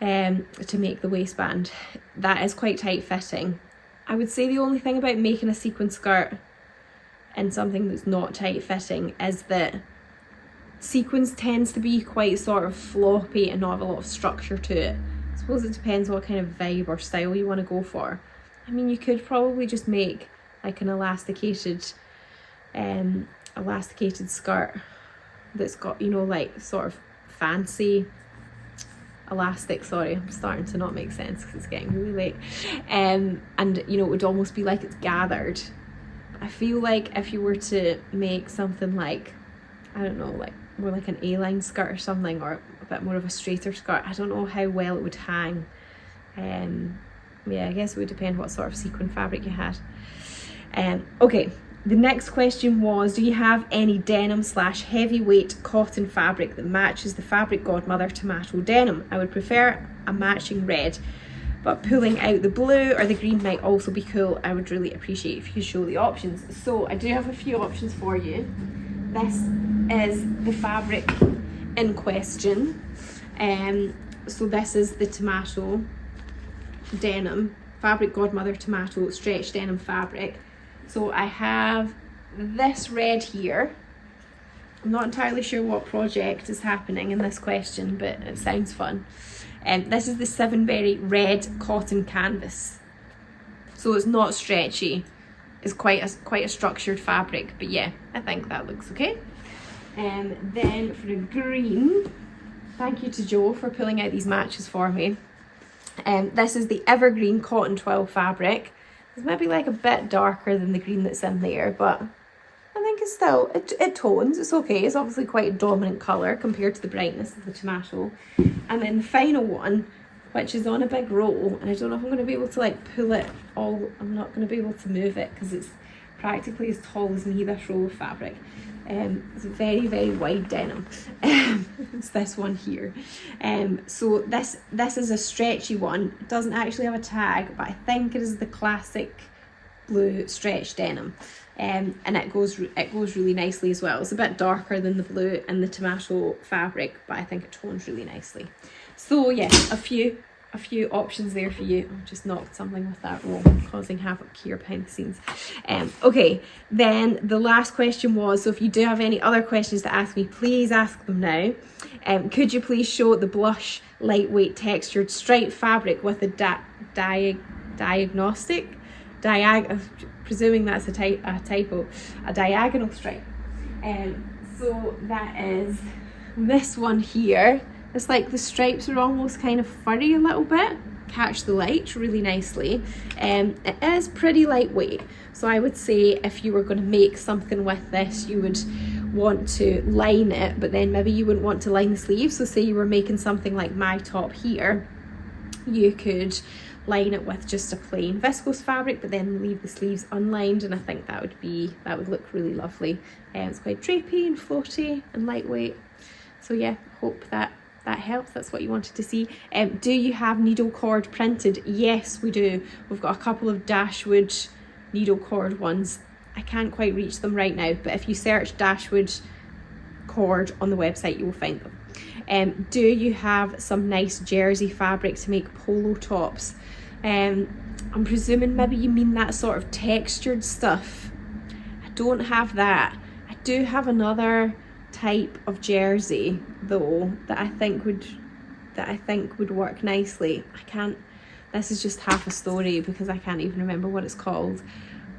to make the waistband. That is quite tight fitting. I would say the only thing about making a sequin skirt in something that's not tight fitting is that sequins tends to be quite sort of floppy and not have a lot of structure to it. I suppose it depends what kind of vibe or style you want to go for. I mean, you could probably just make like an elasticated skirt that's got, you know, like sort of fancy elastic. Sorry, I'm starting to not make sense because it's getting really late. And you know, it would almost be like it's gathered. I feel like if you were to make something like, I don't know, like more like an A-line skirt or something, or a bit more of a straighter skirt, I don't know how well it would hang. Yeah, I guess it would depend what sort of sequin fabric you had. Okay, the next question was, do you have any denim / heavyweight cotton fabric that matches the Fabric Godmother tomato denim? I would prefer a matching red, but pulling out the blue or the green might also be cool. I would really appreciate if you could show the options. So I do have a few options for you. This is the fabric in question. So this is the tomato denim, Fabric Godmother tomato stretch denim fabric. So I have this red here. I'm not entirely sure what project is happening in this question, but it sounds fun. This is the Sevenberry red cotton canvas. So it's not stretchy. It's quite a structured fabric, but yeah, I think that looks okay. Then for the green, thank you to Jo for pulling out these matches for me. This is the Evergreen cotton twill fabric. It's maybe like a bit darker than the green that's in there, but I think it's still, it tones, it's okay. It's obviously quite a dominant colour compared to the brightness of the tomato. And then the final one, which is on a big roll, and I don't know if I'm going to be able to like pull it all, I'm not going to be able to move it because it's practically as tall as me, this roll of fabric. It's very, very wide denim. It's this one here. So this is a stretchy one. It doesn't actually have a tag, but I think it is the classic blue stretch denim. And it goes really nicely as well. It's a bit darker than the blue and the tomato fabric, but I think it tones really nicely. So yeah, a few options there for you. I've just knocked something with that roll, causing havoc here behind the scenes. Okay, then the last question was, so if you do have any other questions to ask me, please ask them now. Could you please show the blush lightweight textured striped fabric with a presuming that's a typo, a diagonal stripe. So that is this one here. It's like the stripes are almost kind of furry a little bit, catch the light really nicely. It is pretty lightweight, so I would say if you were going to make something with this, you would want to line it, but then maybe you wouldn't want to line the sleeves. So say you were making something like my top here, you could line it with just a plain viscose fabric, but then leave the sleeves unlined, and I think that would look really lovely. It's quite drapey and floaty and lightweight. So yeah, hope that helps. That's what you wanted to see. Do you have needle cord printed? Yes, we do. We've got a couple of Dashwood needle cord ones. I can't quite reach them right now, but if you search Dashwood cord on the website, you will find them. Do you have some nice jersey fabric to make polo tops? I'm presuming maybe you mean that sort of textured stuff. I don't have that. I do have another type of jersey though that I think would work nicely. This is just half a story because I can't even remember what it's called.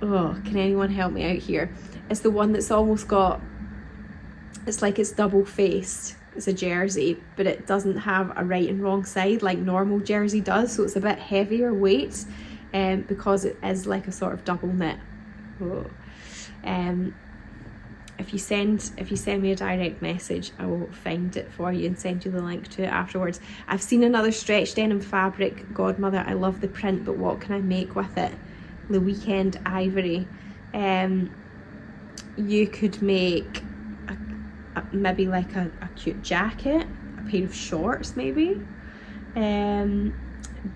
Oh, can anyone help me out here? It's the one that's almost got, it's like it's double faced. It's a jersey, but it doesn't have a right and wrong side like normal jersey does, so it's a bit heavier weight because it is like a sort of double knit. Oh. If you send me a direct message, I will find it for you and send you the link to it afterwards. I've seen another stretch denim fabric, Godmother. I love the print, but what can I make with it? The Weekend Ivory. You could make maybe like a cute jacket, a pair of shorts maybe,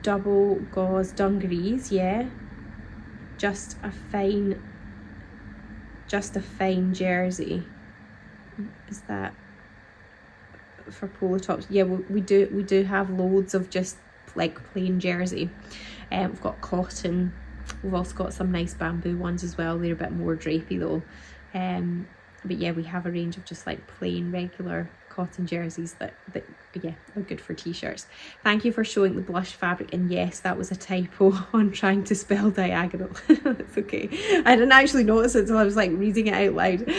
double gauze dungarees, yeah, just a fine jersey. Is that for polo tops? Yeah, we do have loads of just like plain jersey. We've got cotton, we've also got some nice bamboo ones as well. They're a bit more drapey though. But yeah, we have a range of just like plain regular cotton jerseys that yeah, are good for t-shirts. Thank you for showing the blush fabric, and yes, that was a typo on trying to spell diagonal. It's okay, I didn't actually notice it until I was like reading it out loud.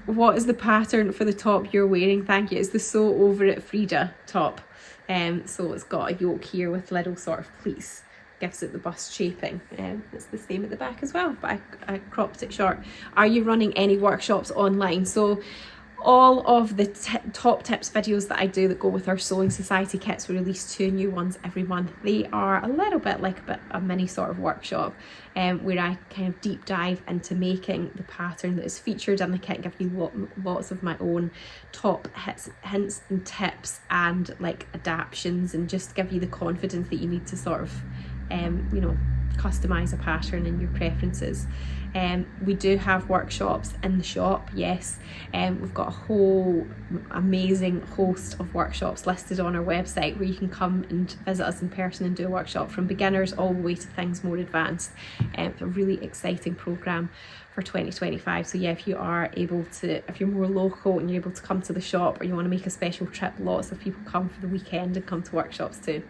What is the pattern for the top you're wearing? Thank you. It's the Sew Over It Freida top. So it's got a yoke here with little sort of pleats, gives it the bust shaping. It's the same at the back as well, but I cropped it short. Are you running any workshops online? So all of the top tips videos that I do that go with our Sewing Society kits, we release 2 new ones every month. They are a little bit like a mini sort of workshop where I kind of deep dive into making the pattern that is featured in the kit, give you lots of my own top hints and tips and like adaptions, and just give you the confidence that you need to sort of you know, customize a pattern in your preferences. We do have workshops in the shop, yes. We've got a whole amazing host of workshops listed on our website where you can come and visit us in person and do a workshop, from beginners all the way to things more advanced. It's a really exciting programme for 2025. So yeah, if you're more local and you're able to come to the shop, or you want to make a special trip, lots of people come for the weekend and come to workshops too.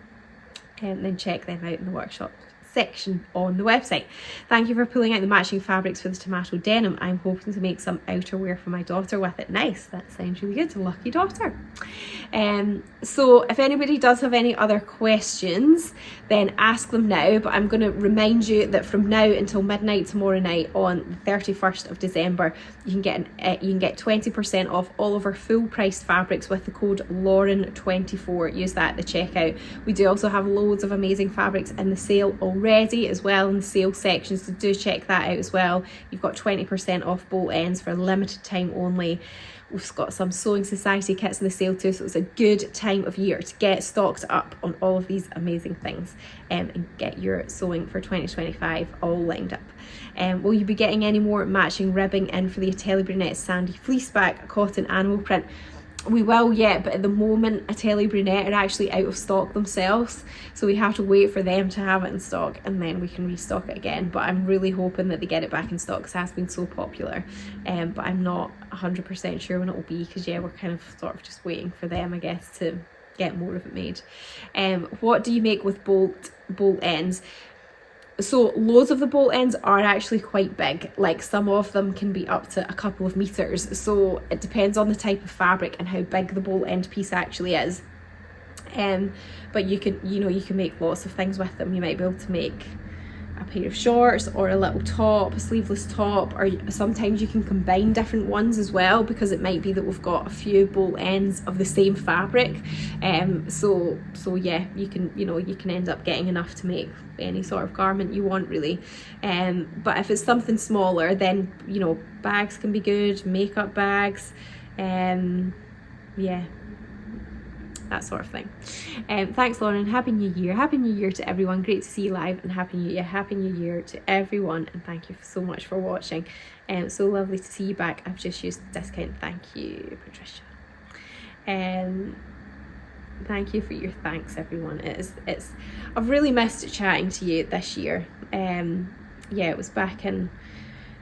Then check them out in the workshop section on the website. Thank you for pulling out the matching fabrics for the tomato denim. I'm hoping to make some outerwear for my daughter with it. Nice, that sounds really good. Lucky daughter. So if anybody does have any other questions, then ask them now, but I'm going to remind you that from now until midnight tomorrow night on the 31st of December, you can get 20% off all of our full priced fabrics with the code Lauren24. Use that at the checkout. We do also have loads of amazing fabrics in the sale already as well, in the sale section, so do check that out as well. You've got 20% off bolt ends for a limited time only. We've got some Sewing Society kits in the sale too, so it's a good time of year to get stocked up on all of these amazing things and get your sewing for 2025 all lined up. Will you be getting any more matching ribbing in for the Atelier Brunette Sandy Fleeceback cotton animal print? We will yet, but at the moment Atelier Brunette are actually out of stock themselves, so we have to wait for them to have it in stock and then we can restock it again. But I'm really hoping that they get it back in stock because it has been so popular, but I'm not 100% sure when it will be, because yeah, we're kind of sort of just waiting for them, I guess, to get more of it made. What do you make with bolt ends? So loads of the bolt ends are actually quite big, like some of them can be up to a couple of meters, so it depends on the type of fabric and how big the bolt end piece actually is. But you can make lots of things with them. You might be able to make a pair of shorts or a little top, a sleeveless top, or sometimes you can combine different ones as well, because it might be that we've got a few bolt ends of the same fabric. So yeah, you can end up getting enough to make any sort of garment you want, really. But if it's something smaller, then bags can be good, makeup bags, yeah, that sort of thing. Thanks, Lauren. Happy New Year. Happy New Year to everyone. Great to see you live, and Happy New Year. Happy New Year to everyone, and thank you so much for watching. So lovely to see you back. I've just used the discount. Thank you, Patricia. Thank you for your thanks, everyone. I've really missed chatting to you this year. Yeah, it was back in,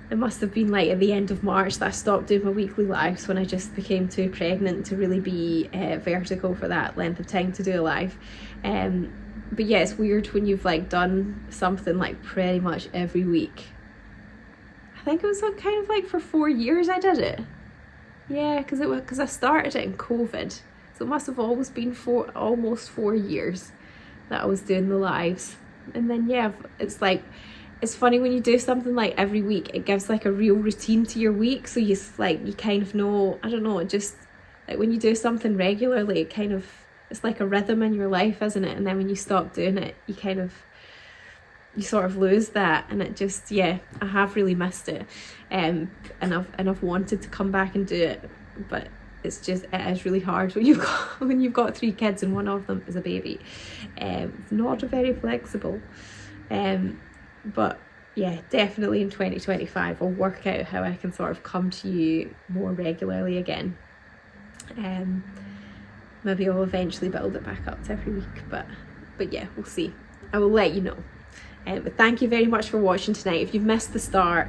it must have been like at the end of March that I stopped doing my weekly lives, when I just became too pregnant to really be vertical for that length of time to do a live. But yeah, it's weird when you've like done something like pretty much every week. I think it was kind of like for 4 years I did it. Yeah, because I started it in COVID. So it must have always been almost 4 years that I was doing the lives. And then yeah, it's like, it's funny when you do something like every week, it gives like a real routine to your week. So you kind of know, I don't know, it just like when you do something regularly, it's like a rhythm in your life, isn't it? And then when you stop doing it, you sort of lose that, and it just, yeah, I have really missed it. And I've wanted to come back and do it, but it is really hard when you've got 3 kids and one of them is a baby. It's not very flexible. But yeah, definitely in 2025 I'll work out how I can sort of come to you more regularly again. Maybe I'll eventually build it back up to every week, but yeah, we'll see. I will let you know. But thank you very much for watching tonight. If you've missed the start,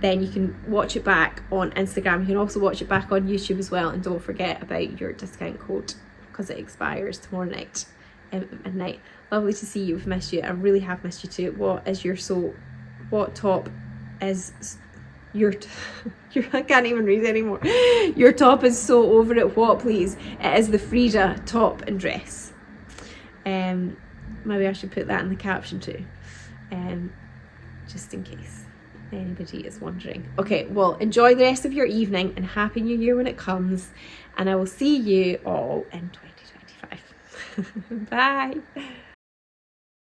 then you can watch it back on Instagram. You can also watch it back on YouTube as well, and don't forget about your discount code because it expires tomorrow night at midnight. Lovely to see you. We've missed you. I really have missed you too. What top is your I can't even read anymore. Your top is so over it. What, please? It is the Freida top and dress. Maybe I should put that in the caption too, just in case anybody is wondering. Okay, well, enjoy the rest of your evening and Happy New Year when it comes, and I will see you all in 2025. Bye.